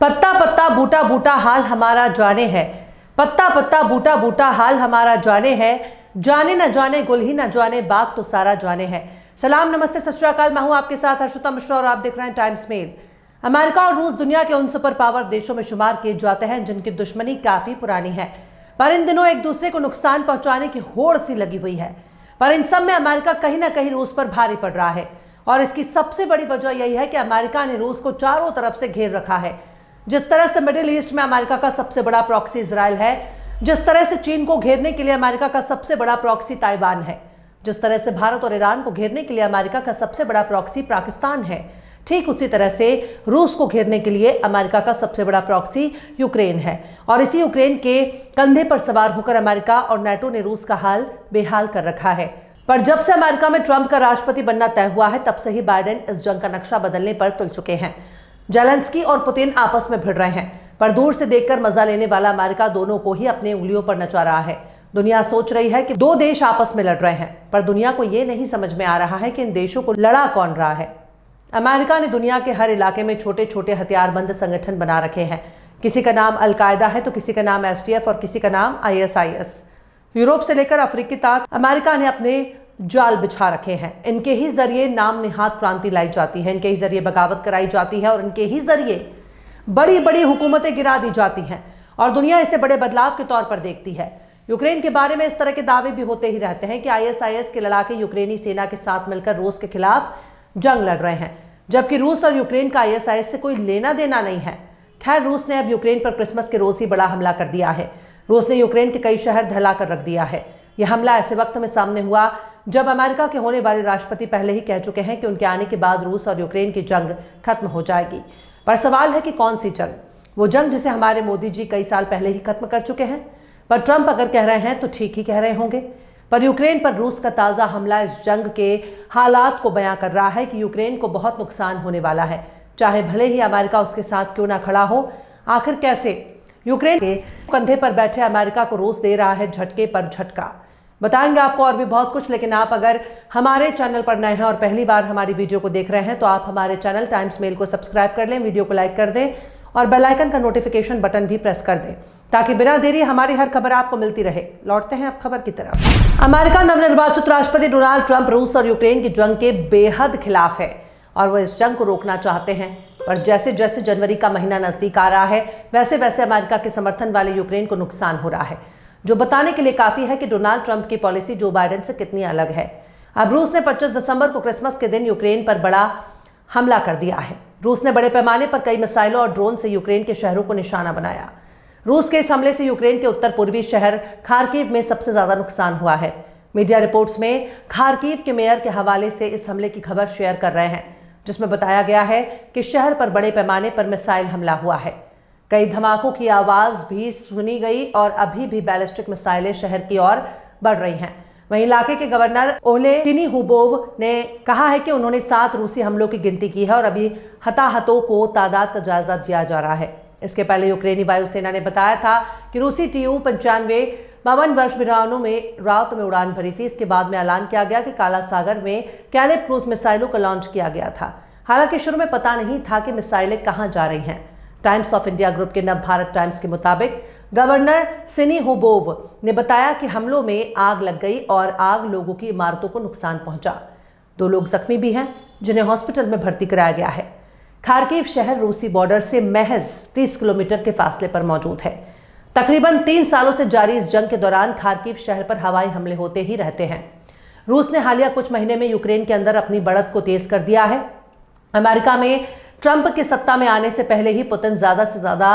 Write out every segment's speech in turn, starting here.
पत्ता पत्ता बूटा बूटा हाल हमारा जाने है। पत्ता पत्ता बूटा बूटा हाल हमारा जाने है। जाने न जाने गुल ही न जाने बाग तो सारा जाने है। सलाम नमस्ते सत श्री अकाल, मैं हूं आपके साथ हर्षिता मिश्रा और आप देख रहे हैं टाइम्स मेल। अमेरिका और रूस दुनिया के उन सुपर पावर देशों में शुमार किए जाते हैं जिनकी दुश्मनी काफी पुरानी है, पर इन दिनों एक दूसरे को नुकसान पहुंचाने की होड़ सी लगी हुई है। पर इन सब में अमेरिका कहीं ना कहीं रूस पर भारी पड़ रहा है और इसकी सबसे बड़ी वजह यही है कि अमेरिका ने रूस को चारों तरफ से घेर रखा है। जिस तरह से मिडिल ईस्ट में अमेरिका का सबसे बड़ा प्रॉक्सी इजराइल है, जिस तरह से चीन को घेरने के लिए अमेरिका का सबसे बड़ा प्रॉक्सी ताइवान है, जिस तरह से भारत और ईरान को घेरने के लिए अमेरिका का सबसे बड़ा प्रॉक्सी पाकिस्तान है, ठीक उसी तरह से रूस को घेरने के लिए अमेरिका का सबसे बड़ा प्रॉक्सी यूक्रेन है। और इसी यूक्रेन के कंधे पर सवार होकर अमेरिका और नाटो ने रूस का हाल बेहाल कर रखा है। पर जब से अमेरिका में ट्रंप का राष्ट्रपति बनना तय हुआ है, तब से ही बाइडेन इस जंग का नक्शा बदलने पर तुल चुके हैं। जेलेंस्की और पुतिन आपस में भिड़ रहे हैं, पर दूर से देखकर मजा लेने वाला अमेरिका दोनों को ही अपने उंगलियों पर नचा रहा है। दुनिया सोच रही है कि दो देश आपस में लड़ रहे हैं, पर दुनिया को यह नहीं समझ में आ रहा है कि इन देशों को लड़ा कौन रहा है। अमेरिका ने दुनिया के हर इलाके में छोटे छोटे हथियारबंद संगठन बना रखे हैं। किसी का नाम अलकायदा है तो किसी का नाम एसटीएफ और किसी का नाम आईएसआईएस। यूरोप से लेकर अफ्रीकी तक अमेरिका ने अपने जाल बिछा रखे हैं। इनके ही जरिए नाम निहात क्रांति लाई जाती है, इनके ही जरिए बगावत कराई जाती है और इनके ही जरिए बड़ी बड़ी हुकूमतें गिरा दी जाती हैं और दुनिया इसे बड़े बदलाव के तौर पर देखती है। यूक्रेन के बारे में इस तरह के दावे भी होते ही रहते हैं कि आईएसआईएस के लड़ाके यूक्रेनी सेना के साथ मिलकर रूस के खिलाफ जंग लड़ रहे हैं, जबकि रूस और यूक्रेन का आईएसआईएस से कोई लेना देना नहीं है। खैर, रूस ने अब यूक्रेन पर क्रिसमस के रोज ही बड़ा हमला कर दिया है। रूस ने यूक्रेन के कई शहर ढला कर रख दिया है। यह हमला ऐसे वक्त में सामने हुआ जब अमेरिका के होने वाले राष्ट्रपति पहले ही कह चुके हैं कि उनके आने के बाद रूस और यूक्रेन की जंग खत्म हो जाएगी। पर सवाल है कि कौन सी जंग? वो जंग जिसे हमारे मोदी जी कई साल पहले ही खत्म कर चुके हैं। पर ट्रंप अगर कह रहे हैं तो ठीक ही कह रहे होंगे। पर यूक्रेन पर रूस का ताज़ा हमला इस जंग के हालात को बयां कर रहा है कि यूक्रेन को बहुत नुकसान होने वाला है, चाहे भले ही अमेरिका उसके साथ क्यों ना खड़ा हो। आखिर कैसे? यूक्रेन के कंधे पर बैठे अमेरिका को रूस दे रहा है झटके पर झटका। बताएंगे आपको और भी बहुत कुछ, लेकिन आप अगर हमारे चैनल पर नए हैं और पहली बार हमारी वीडियो को देख रहे हैं तो आप हमारे चैनल टाइम्स मेल को सब्सक्राइब कर लें, वीडियो को लाइक कर दें और बेल आइकन का नोटिफिकेशन बटन भी प्रेस कर दें ताकि बिना देरी हमारी हर खबर आपको मिलती रहे। लौटते हैं अब खबर की तरफ। अमेरिका नवनिर्वाचित राष्ट्रपति डोनाल्ड ट्रंप रूस और यूक्रेन की जंग के बेहद खिलाफ है और वह इस जंग को रोकना चाहते हैं। पर जैसे जैसे जनवरी का महीना नजदीक आ रहा है, वैसे वैसे अमेरिका के समर्थन वाले यूक्रेन को नुकसान हो रहा है, जो बताने के लिए काफी है कि डोनाल्ड ट्रंप की पॉलिसी जो बाइडेन से कितनी अलग है। अब रूस ने 25 दिसंबर को क्रिसमस के दिन यूक्रेन पर बड़ा हमला कर दिया है। रूस ने बड़े पैमाने पर कई मिसाइलों और ड्रोन से यूक्रेन के शहरों को निशाना बनाया। रूस के इस हमले से यूक्रेन के उत्तर पूर्वी शहर खार्किव में सबसे ज्यादा नुकसान हुआ है। मीडिया रिपोर्ट्स में खार्किव के मेयर के हवाले से इस हमले की खबर शेयर कर रहे हैं, जिसमें बताया गया है कि शहर पर बड़े पैमाने पर मिसाइल हमला हुआ है। कई धमाकों की आवाज भी सुनी गई और अभी भी बैलिस्टिक मिसाइलें शहर की ओर बढ़ रही हैं। वहीं इलाके के गवर्नर ओले सिनिहुबोव ने कहा है कि उन्होंने 7 रूसी हमलों की गिनती की है और अभी हताहतों को तादाद का जायजा दिया जा रहा है। इसके पहले यूक्रेनी वायुसेना ने बताया था कि रूसी TU-95 52 वर्ष विमानों में रात में उड़ान भरी थी। इसके बाद में ऐलान किया गया कि काला सागर में कैलिब क्रूज मिसाइलों को लॉन्च किया गया था। हालांकि शुरू में पता नहीं था कि मिसाइलें कहां जा रही हैं। टाइम्स ऑफ इंडिया ग्रुप के नव भारत टाइम्स के मुताबिक गवर्नर सिनिहुबोव ने बताया कि हमलों में आग लग गई और आग लोगों की इमारतों को नुकसान पहुंचा। 2 लोग जख्मी भी हैं जिन्हें हॉस्पिटल में भर्ती कराया गया है। खार्किव शहर रूसी बॉर्डर से महज 30 किलोमीटर के फासले पर मौजूद है। तकरीबन 3 सालों से जारी इस जंग के दौरान खार्किव शहर पर हवाई हमले होते ही रहते हैं। रूस ने हालिया कुछ महीने में यूक्रेन के अंदर अपनी बढ़त को तेज कर दिया है। अमेरिका में ट्रंप के सत्ता में आने से पहले ही पुतिन ज्यादा से ज्यादा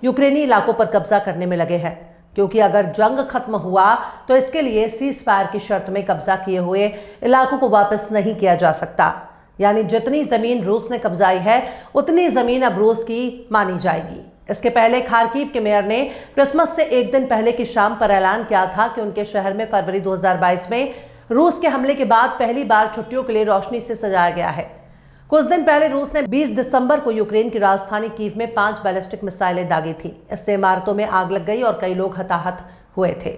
यूक्रेनी इलाकों पर कब्जा करने में लगे हैं, क्योंकि अगर जंग खत्म हुआ तो इसके लिए सीज फायर की शर्त में कब्जा किए हुए इलाकों को वापस नहीं किया जा सकता। यानी जितनी जमीन रूस ने कब्जाई है उतनी जमीन अब रूस की मानी जाएगी। इसके पहले खार्किव के मेयर ने क्रिसमस से एक दिन पहले की शाम पर ऐलान किया था कि उनके शहर में फरवरी 2022 में रूस के हमले के बाद पहली बार छुट्टियों के लिए रोशनी से सजाया गया है। कुछ दिन पहले रूस ने 20 दिसंबर को यूक्रेन की राजधानी कीव में 5 बैलिस्टिक मिसाइलें दागी थी। इससे इमारतों में आग लग गई और कई लोग हताहत हुए थे।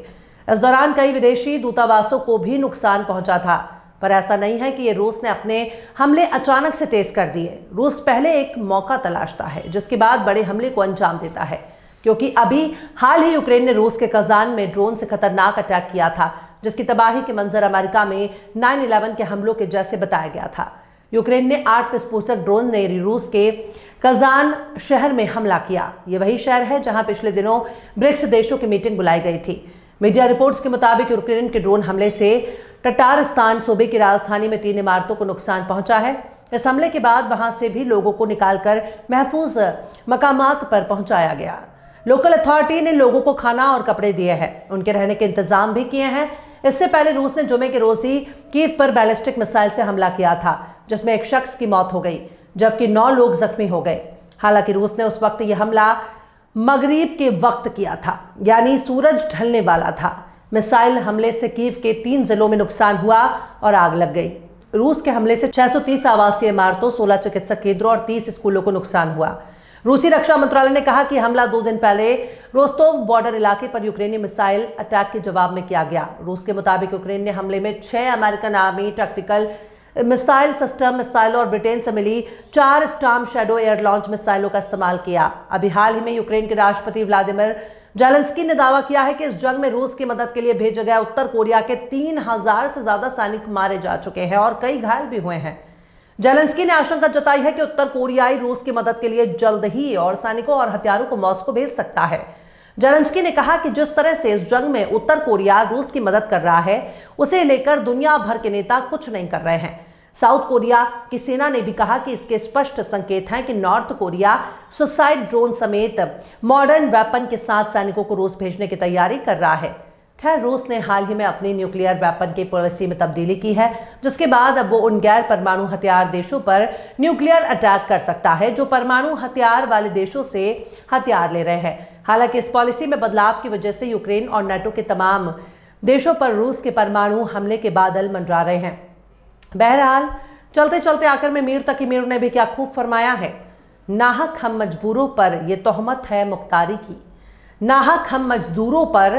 इस दौरान कई विदेशी दूतावासों को भी नुकसान पहुंचा था। पर ऐसा नहीं है कि ये रूस ने अपने हमले अचानक से तेज कर दिए। रूस पहले एक मौका तलाशता है, जिसके बाद बड़े हमले को अंजाम देता है, क्योंकि अभी हाल ही यूक्रेन ने रूस के कजान में ड्रोन से खतरनाक अटैक किया था, जिसकी तबाही के मंजर अमेरिका में 9/11 के हमलों के जैसे बताया गया था। यूक्रेन ने 8 विस्फोटक ड्रोन ने रूस के कजान शहर में हमला किया। ये वही शहर है जहां पिछले दिनों ब्रिक्स देशों की मीटिंग बुलाई गई थी। मीडिया रिपोर्ट्स के मुताबिक यूक्रेन के ड्रोन हमले से टटारस्तान सूबे की राजधानी में 3 इमारतों को नुकसान पहुंचा है। इस हमले के बाद वहां से भी लोगों को निकालकर महफूज मकामात पर पहुंचाया गया। लोकल अथॉरिटी ने लोगों को खाना और कपड़े दिए हैं, उनके रहने के इंतजाम भी किए हैं। इससे पहले रूस ने जुमे के रोज ही कीव पर बैलिस्टिक मिसाइल से हमला किया था, जिसमें एक शख्स की मौत हो गई, जबकि 9 लोग जख्मी हो गए। हालांकि रूस ने उस वक्त यह हमला मगरिब के वक्त किया था, यानी सूरज ढलने वाला था। मिसाइल हमले से कीव के 3 जिलों में नुकसान हुआ और आग लग गई। रूस के हमले से 630 आवासीय इमारतों, 16 चिकित्सक केंद्रों और 30 स्कूलों को नुकसान हुआ। रूसी रक्षा मंत्रालय ने कहा कि हमला 2 दिन पहले रोस्तोव बॉर्डर इलाके पर यूक्रेनी मिसाइल अटैक के जवाब में किया गया। रूस के मुताबिक यूक्रेन ने हमले में 6 American army tactical missile system मिसाइलों और ब्रिटेन से मिली 4 स्टॉर्म शैडो एयर लॉन्च मिसाइलों का इस्तेमाल किया। अभी हाल ही में यूक्रेन के राष्ट्रपति व्लादिमीर जेलेंस्की ने दावा किया है कि इस जंग में रूस की मदद के लिए भेजे गए उत्तर कोरिया के 3000 से ज्यादा सैनिक मारे जा चुके हैं और कई घायल भी हुए हैं। जेलेंस्की ने आशंका जताई है कि उत्तर कोरियाई रूस की मदद के लिए जल्द ही और सैनिकों और हथियारों को मॉस्को भेज सकता है। जेलेंस्की ने कहा कि जिस तरह से इस जंग में उत्तर कोरिया रूस की मदद कर रहा है, उसे लेकर दुनिया भर के नेता कुछ नहीं कर रहे हैं। साउथ कोरिया की सेना ने भी कहा कि इसके स्पष्ट संकेत हैं कि नॉर्थ कोरिया सुसाइड ड्रोन समेत मॉडर्न वेपन के साथ सैनिकों को रूस भेजने की तैयारी कर रहा है। खैर, रूस ने हाल ही में अपनी न्यूक्लियर वेपन की पॉलिसी में तब्दीली की है, जिसके बाद अब वो उन गैर परमाणु हथियार देशों पर न्यूक्लियर अटैक कर सकता है जो परमाणु हथियार वाले देशों से हथियार ले रहे हैं। हालांकि इस पॉलिसी में बदलाव की वजह से यूक्रेन और नाटो के तमाम देशों पर रूस के परमाणु हमले के बादल मंडरा रहे हैं। बहरहाल, चलते चलते आखिर में मीर तकी मीर ने भी क्या खूब फरमाया है, नाहक हम मजबूरों पर ये तोहमत है मुख्तारी की। नाहक हम मजदूरों पर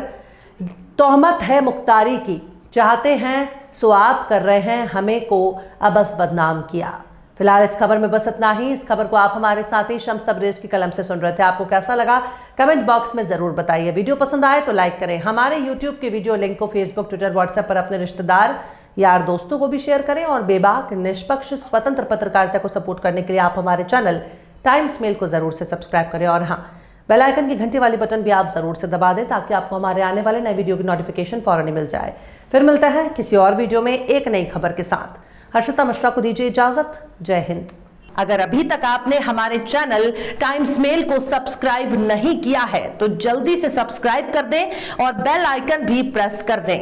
तोहमत है मुख्तारी की, चाहते हैं सो आप कर रहे हैं हमें को अबस बदनाम किया। फिलहाल इस खबर में बस इतना ही। इस खबर को आप हमारे साथी शम्स तबरेज की कलम से सुन रहे थे। आपको कैसा लगा कमेंट बॉक्स में जरूर बताइए। वीडियो पसंद आए तो लाइक करें। हमारे यूट्यूब के वीडियो लिंक को फेसबुक, ट्विटर, व्हाट्सएप पर अपने रिश्तेदार, यार, दोस्तों को भी शेयर करें और बेबाक, निष्पक्ष, स्वतंत्र पत्रकारिता को सपोर्ट करने के लिए आप हमारे चैनल टाइम्स मेल को जरूर से सब्सक्राइब करें और हाँ, बेल आइकन की घंटी वाली बटन भी आप जरूर से दबा दें ताकि आपको हमारे आने वाले नए वीडियो की नोटिफिकेशन फौरन ही मिल जाए। फिर मिलते हैं किसी और वीडियो में एक नई खबर के साथ। हर्षिता मिश्रा को दीजिए इजाजत। जय हिंद। अगर अभी तक आपने हमारे चैनल टाइम्स मेल को सब्सक्राइब नहीं किया है तो जल्दी से सब्सक्राइब कर दें और बेल आइकन भी प्रेस कर दें।